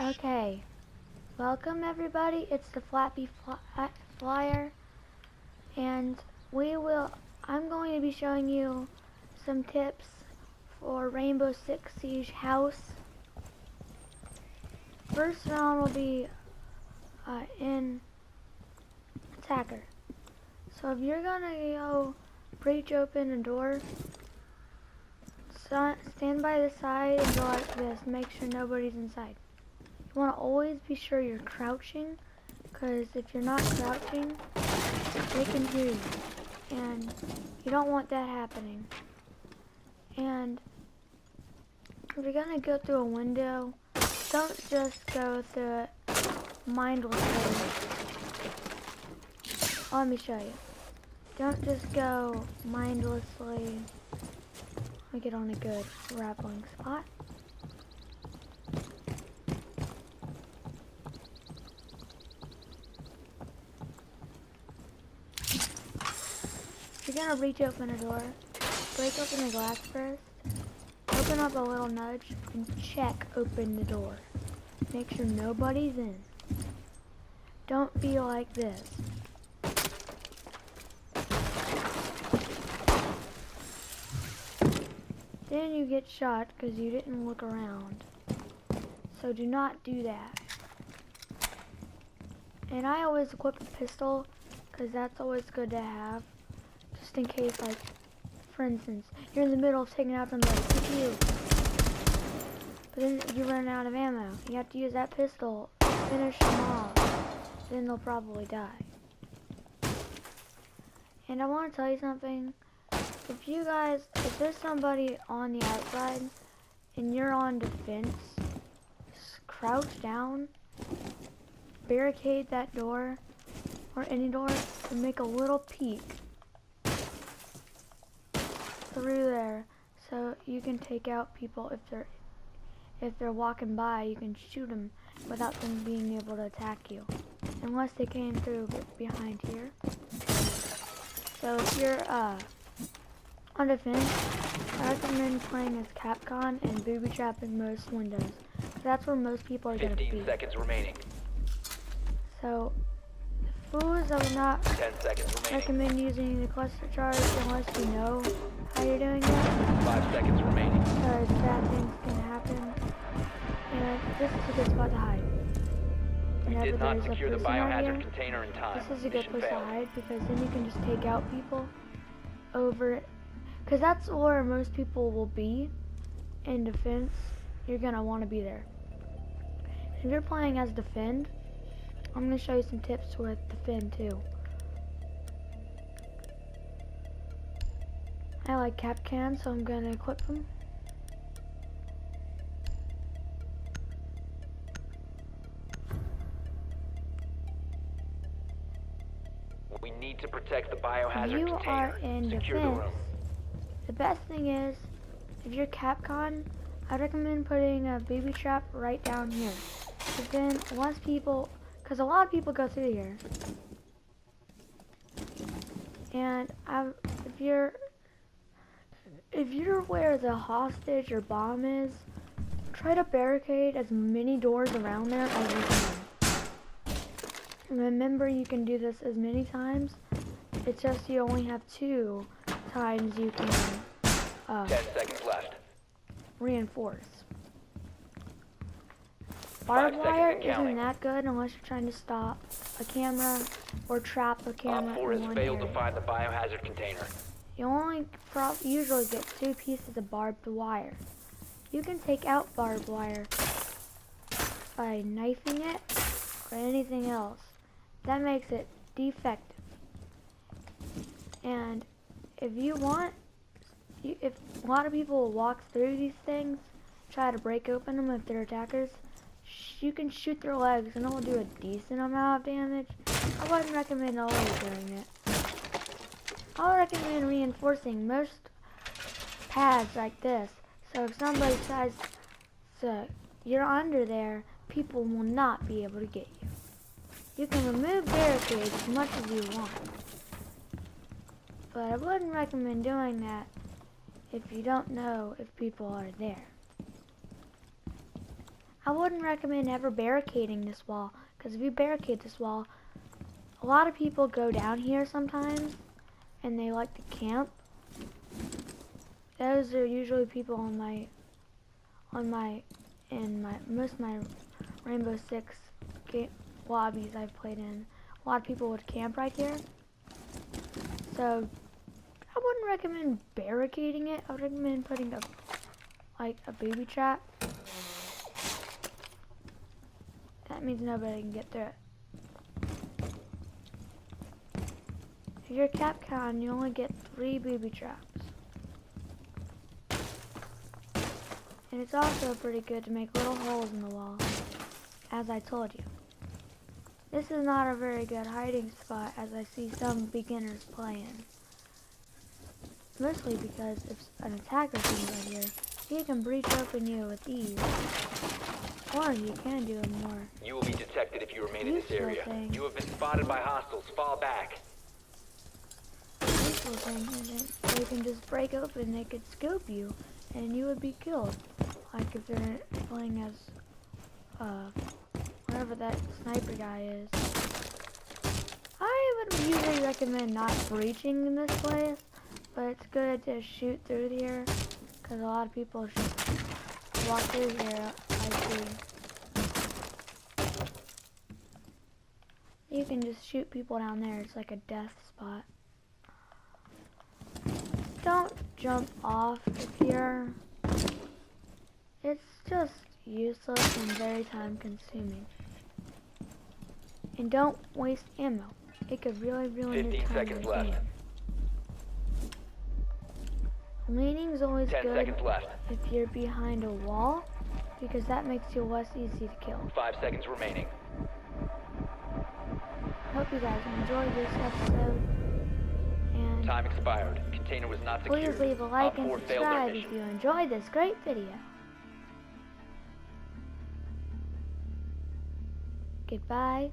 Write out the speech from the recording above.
Okay, welcome everybody. It's the Flappy Flyer, and I'm going to be showing you some tips for Rainbow Six Siege house. First round will be in attacker. So if you're gonna go breach open a door, stand by the side and go like this. Make sure nobody's inside. You want to always be sure you're crouching, because if you're not crouching, they can hear you, and you don't want that happening. And if you're gonna go through a window, don't just go through it mindlessly. Let me show you. Don't just go mindlessly. Let me get on a good grappling spot. You're gonna reach open a door, break open the glass first, open up a little nudge, and check open the door. Make sure nobody's in. Don't be like this. Then you get shot because you didn't look around. So do not do that. And I always equip a pistol because that's always good to have. Just in case, like, for instance, you're in the middle of taking out somebody, you. But then you run out of ammo. You have to use that pistol to finish them off. Then they'll probably die. And I want to tell you something. If there's somebody on the outside and you're on defense, just crouch down, barricade that door or any door, and make a little peek through there so you can take out people. If they're walking by, you can shoot them without them being able to attack you, unless they came through behind here. So if you're on defense, I recommend playing as Capcom and booby trapping most windows. That's where most people are going to be. 15 seconds remaining. So, fools, I would not 10 seconds remaining. recommend using the cluster charge unless you know how you're doing it. 5 seconds remaining. Because bad things can happen. And this is a good spot to hide. We Whenever did not there's a secure the person out biohazard here, container in time. this is a good Mission place failed. to hide, because then you can just take out people over it. Because that's where most people will be in defense. You're going to want to be there. If you're playing as defend, I'm going to show you some tips with defend too. I like Capcan, so I'm going to equip them. We need to protect the biohazard You container. are in Secure the defense. room. The best thing is, if you're Capcom, I recommend putting a booby trap right down here. Because then, because a lot of people go through here. And if you're where the hostage or bomb is, try to barricade as many doors around there as you can. Remember, you can do this as many times. It's just you only have 2 times you can 10 seconds left. reinforce. Barbed 5 wire seconds and counting. isn't that good unless you're trying to stop a camera or trap a camera Op 4 in has one failed area. to find the biohazard container. You only usually get 2 pieces of barbed wire. You can take out barbed wire by knifing it or anything else. That makes it defective. And if you want, if a lot of people will walk through these things, try to break open them if they're attackers, you can shoot their legs and it'll do a decent amount of damage. I wouldn't recommend always doing it. I would recommend reinforcing most pads like this. So if somebody tries to, you're under there, people will not be able to get you. You can remove barricades as much as you want. But I wouldn't recommend doing that if you don't know if people are there. I wouldn't recommend ever barricading this wall, because if you barricade this wall, a lot of people go down here sometimes, and they like to camp. Those are usually people in most of my Rainbow Six lobbies I've played in. A lot of people would camp right here. So I wouldn't recommend barricading it. I would recommend putting a booby trap. That means nobody can get through it. If you're Capcom, you only get 3 booby traps. And it's also pretty good to make little holes in the wall, as I told you. This is not a very good hiding spot, as I see some beginners playing. Mostly because if an attacker comes right here, he can breach open you with ease. Or he can do a more You will be detected if you remain in this useful area. thing. You have been spotted by hostiles. Fall back. Useful thing, and then they can just break open, they could scope you, and you would be killed. Like if they're playing as, whatever that sniper guy is. I would usually recommend not breaching in this place, but it's good to shoot through here, because a lot of people walk through here, I see. You can just shoot people down there, it's like a death spot. Don't jump off if you're... It's just useless and very time consuming. And don't waste ammo. It could really ruin your 15 time in seconds the left. game. Leaning is always 10 good seconds left. if you're behind a wall, because that makes you less easy to kill. 5 seconds remaining. Hope you guys enjoyed this episode, and Time expired. Container was not secured. please leave a like Op and 4 failed their subscribe mission. if you enjoyed this great video. Goodbye.